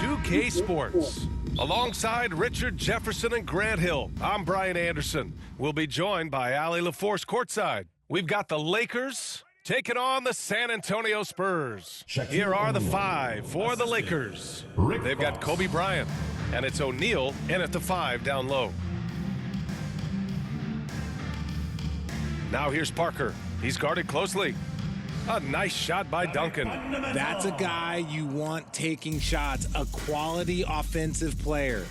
2K Sports. Alongside Richard Jefferson and Grant Hill, I'm Brian Anderson. We'll be joined by Allie LaForce courtside. We've got the Lakers taking on the San Antonio Spurs. Here are the five for the Lakers. They've got Kobe Bryant, and it's O'Neal in at the 5 down low. Now here's Parker. He's guarded closely. A nice shot by Duncan. That's a guy you want taking shots, a quality offensive player.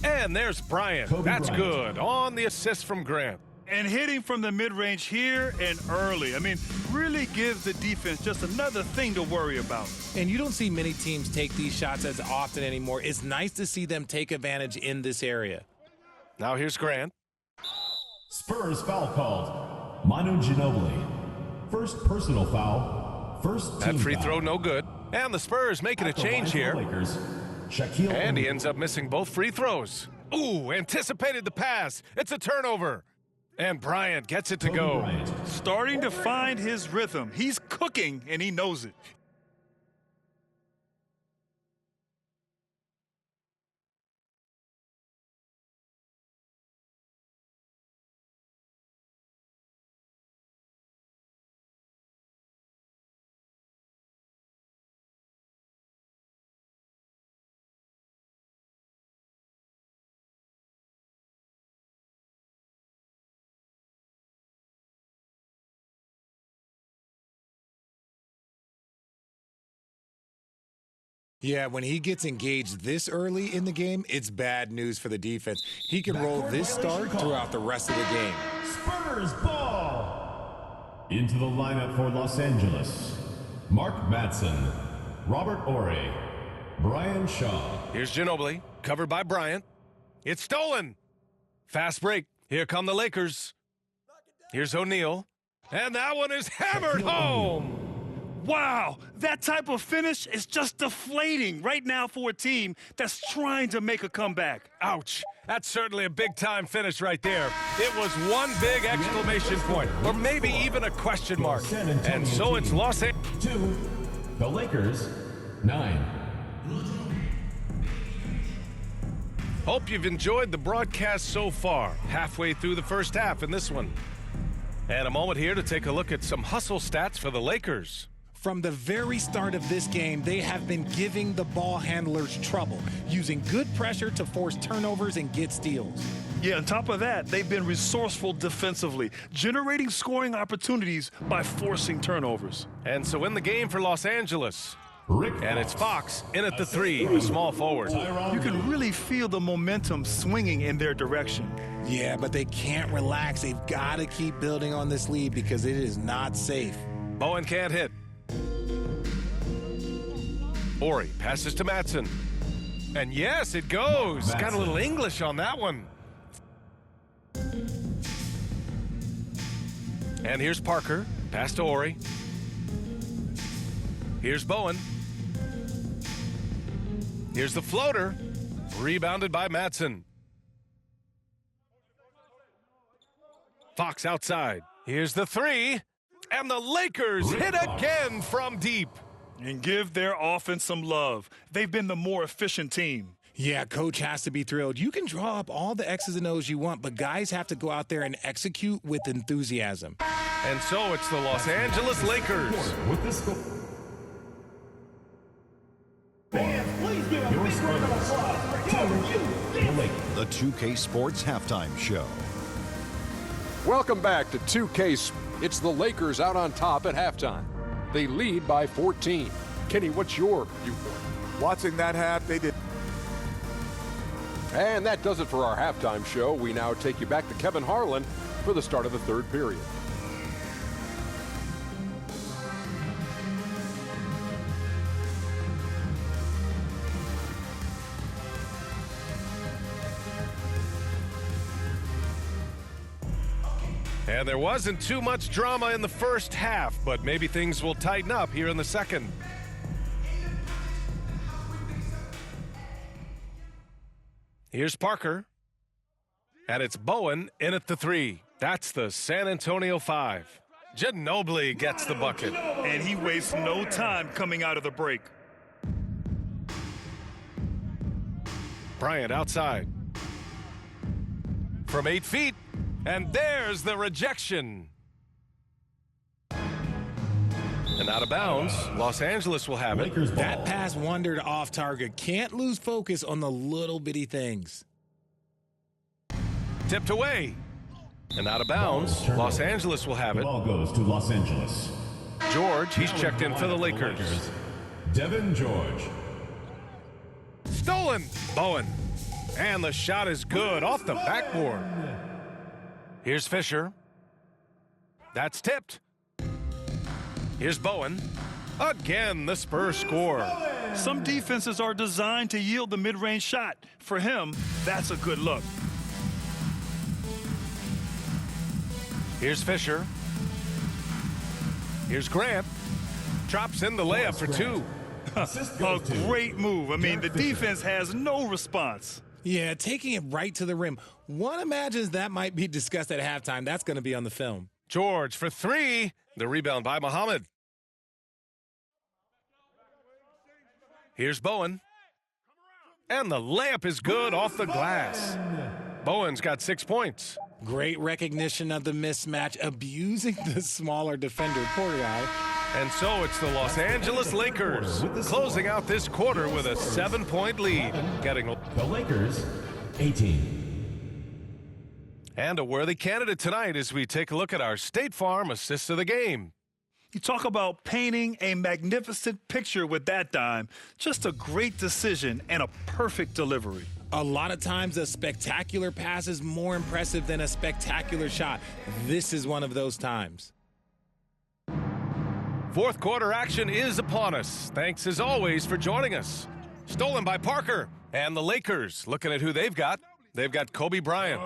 And there's Bryant. That's good on the assist from Grant. And hitting from the mid-range here and early. I mean, really gives the defense just another thing to worry about. And you don't see many teams take these shots as often anymore. It's nice to see them take advantage in this area. Now here's Grant. Spurs foul called. Manu Ginobili. First personal foul. First team That free foul. throw no good. And the Spurs making a change here. Lakers, Shaquille And he O'Neal. ends up missing both free throws. Ooh, anticipated the pass. It's a turnover. And Bryant gets it to Kobe go. Bryant. Starting to find his rhythm. He's cooking, and he knows it. Yeah, when he gets engaged this early in the game, it's bad news for the defense. He can roll this start throughout the rest of the game. Spurs ball. Into the lineup for Los Angeles. Mark Madsen, Robert Horry, Brian Shaw. Here's Ginobili, covered by Bryant. It's stolen. Fast break. Here come the Lakers. Here's O'Neal. And that one is hammered home. Wow, that type of finish is just deflating right now for a team that's trying to make a comeback. Ouch. That's certainly a big-time finish right there. It was one big exclamation point, or maybe even a question mark. And so it's Los Angeles. 2. The Lakers, 9. Hope you've enjoyed the broadcast so far. Halfway through the first half in this one. And a moment here to take a look at some hustle stats for the Lakers. From the very start of this game, they have been giving the ball handlers trouble, using good pressure to force turnovers and get steals. Yeah, on top of that, they've been resourceful defensively, generating scoring opportunities by forcing turnovers. And so in the game for Los Angeles. Rick And it's Fox in at the 3, the small forward. You can really feel the momentum swinging in their direction. Yeah, but they can't relax. They've got to keep building on this lead because it is not safe. Bowen can't hit. Horry passes to Madsen. And yes, it goes. Got a little English on that one. And here's Parker. Pass to Horry. Here's Bowen. Here's the floater. Rebounded by Madsen. Fox outside. Here's the 3. And the Lakers hit again from deep. And give their offense some love. They've been the more efficient team. Yeah, coach has to be thrilled. You can draw up all the X's and O's you want, but guys have to go out there and execute with enthusiasm. And so it's the Los Angeles Lakers. with the score. Please give a big round of applause for The Lakers. The 2K Sports Halftime Show. Welcome back to 2K. It's the Lakers out on top at halftime. They lead by 14. Kenny, what's your viewpoint? Watching that half, they did. And that does it for our halftime show. We now take you back to Kevin Harlan for the start of the third period. And there wasn't too much drama in the first half, but maybe things will tighten up here in the second. Here's Parker. And it's Bowen in at the 3. That's the San Antonio 5. Ginobili gets the bucket. And he wastes no time coming out of the break. Bryant outside. From 8 feet. And there's the rejection. And out of bounds, Los Angeles will have it. Lakers ball. That pass wandered off target. Can't lose focus on the little bitty things. Tipped away. And out of bounds, Los Angeles will have The it. ball goes to Los Angeles. George, he's checked in for the Lakers. Devin George. Stolen. Bowen. And the shot is good off the backboard. Here's Fisher. That's tipped. Here's Bowen. Again, the Spurs score. Some defenses are designed to yield the mid-range shot. For him, that's a good look. Here's Fisher. Here's Grant. Drops in the layup for two. A great move. I mean, the defense has no response. Yeah, taking it right to the rim. One imagines that might be discussed at halftime. That's going to be on the film. George for three. The rebound by Muhammad. Here's Bowen. And the layup is good off the glass. Bowen's got 6 points. Great recognition of the mismatch, abusing the smaller defender, poor guy. And so it's the Los Angeles Lakers closing out this quarter with a 7-point lead. Getting The Lakers, 18. and a worthy candidate tonight as we take a look at our State Farm assist of the game. You talk about painting a magnificent picture with that dime. Just a great decision and a perfect delivery. A lot of times a spectacular pass is more impressive than a spectacular shot. This is one of those times. Fourth quarter action is upon us. Thanks as always for joining us. Stolen by Parker. And the Lakers, looking at who they've got. They've got Kobe Bryant.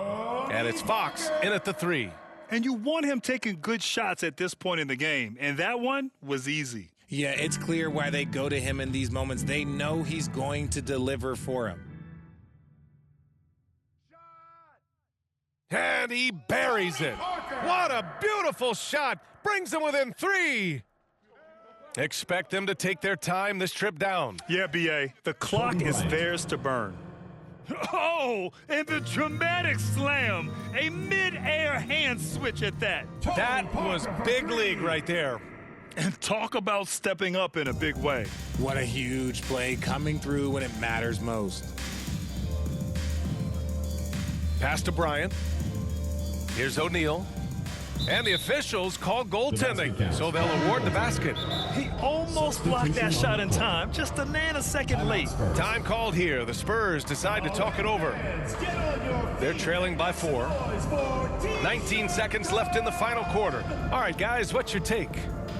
And it's Fox in at the three. And you want him taking good shots at this point in the game. And that one was easy. Yeah, it's clear why they go to him in these moments. They know he's going to deliver for him. And he buries it. What a beautiful shot. Brings him within three. Expect them to take their time this trip down. Yeah, B.A., the clock is theirs to burn. Oh, and the dramatic slam. A mid-air hand switch at that. That was big league right there. And talk about stepping up in a big way. What a huge play coming through when it matters most. Pass to Bryant. Here's O'Neal. And the officials call goaltending, so they'll award the basket. He almost blocked that shot in time, just a nanosecond late. Time called here. The Spurs decide to talk it over. They're trailing by 4. 19 seconds left in the final quarter. All right, guys, what's your take?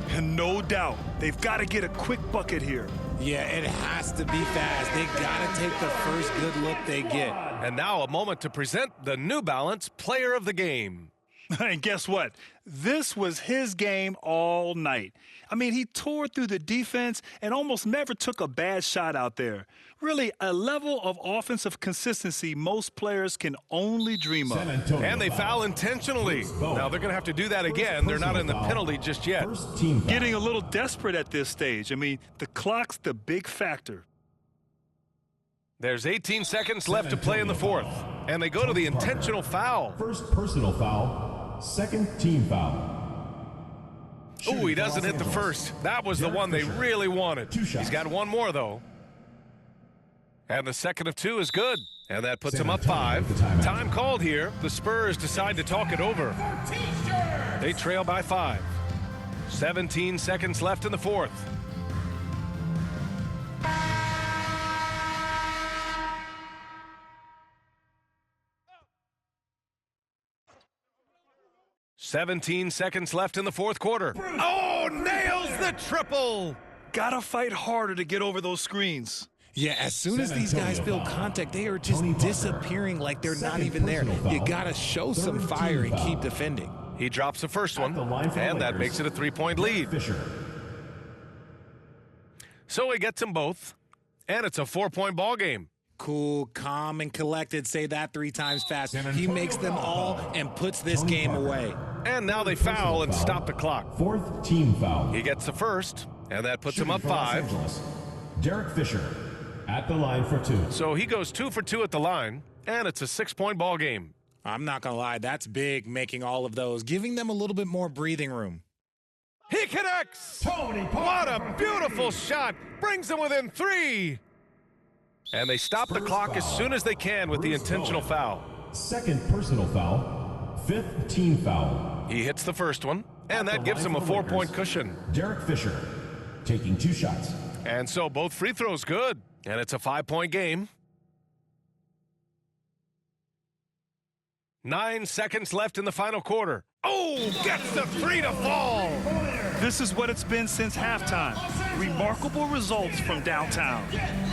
And no doubt, they've got to get a quick bucket here. Yeah, it has to be fast. They got to take the first good look they get. And now a moment to present the New Balance Player of the Game. And guess what? This was his game all night. I mean, he tore through the defense and almost never took a bad shot out there. Really, a level of offensive consistency most players can only dream of. And they foul intentionally. Now they're going to have to do that again. They're not in the penalty just yet. First team foul. Getting a little desperate at this stage. I mean, the clock's the big factor. There's 18 seconds left to play in the fourth. And they go to the intentional foul. First personal foul. Second team foul. Oh, he doesn't hit the first. That was the one they really wanted. 2 shots. He's got one more, though. And the second of 2 is good. And that puts him up 5. Time called here. The Spurs decide to talk it over. They trail by 5. 17 seconds left in the fourth. "17 seconds left in the fourth quarter. Oh, nails the triple! Gotta fight harder to get over those screens. Yeah, as soon as these guys feel contact, they are just disappearing like they're not even there. You got to show some fire and keep defending. He drops the first one, and that makes it a 3-point lead. Fisher. So he gets them both, and it's a 4-point ball game. Cool, calm, and collected. Say that 3 times fast. He makes them all and puts this game away. And now they foul and stop the clock. Fourth team foul. He gets the first, and that puts him up Shooting for Los 5. Angeles, Derek Fisher. at the line for 2. So he goes 2 for 2 at the line, and it's a 6-point ball game. I'm not going to lie, that's big, making all of those, giving them a little bit more breathing room. He connects! Tony What Parker. a beautiful shot! Brings them within 3! And they stop the clock as soon as they can with the Bruce intentional Bowen. foul. Second personal foul. 5th team foul. He hits the first one, and that At the gives him line a for the 4-point Lakers, cushion. Derek Fisher taking 2 shots. And so both free throws good, and it's a 5-point game. 9 seconds left in the final quarter. Oh, gets the 3 to fall. This is what it's been since halftime. Remarkable results from downtown.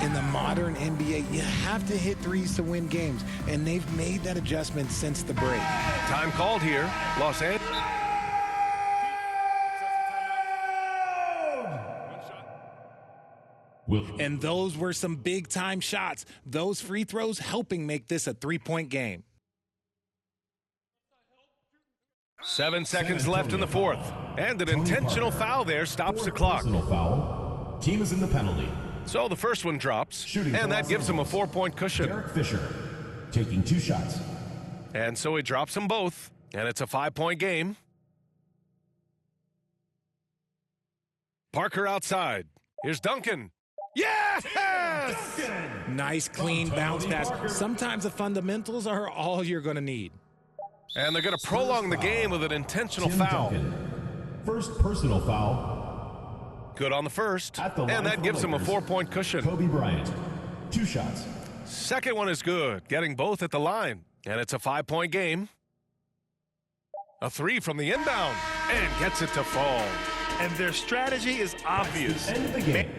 In the modern NBA, you have to hit threes to win games, and they've made that adjustment since the break. Time called here. Los Angeles. And those were some big-time shots. Those free throws helping make this a 3-point game. 7 seconds left in the fourth. And an intentional foul there stops the clock. Personal foul. Team is in the penalty. So the first one drops, Shooting for and that Los gives him a Angeles. 4-point cushion. Derek Fisher taking 2 shots. And so he drops them both, and it's a 5-point game. Parker outside. Here's Duncan. Yes! Nice, clean bounce pass. Sometimes the fundamentals are all you're going to need. And they're going to prolong the game with an intentional Tim foul. Duncan. First personal foul. Good on the first, At the line and that for gives him a Lakers. 4-point cushion. Kobe Bryant 2 shots. Second one is good, getting both at the line, and it's a 5-point game. A 3 from the inbound, and gets it to fall. And their strategy is obvious. End of the game.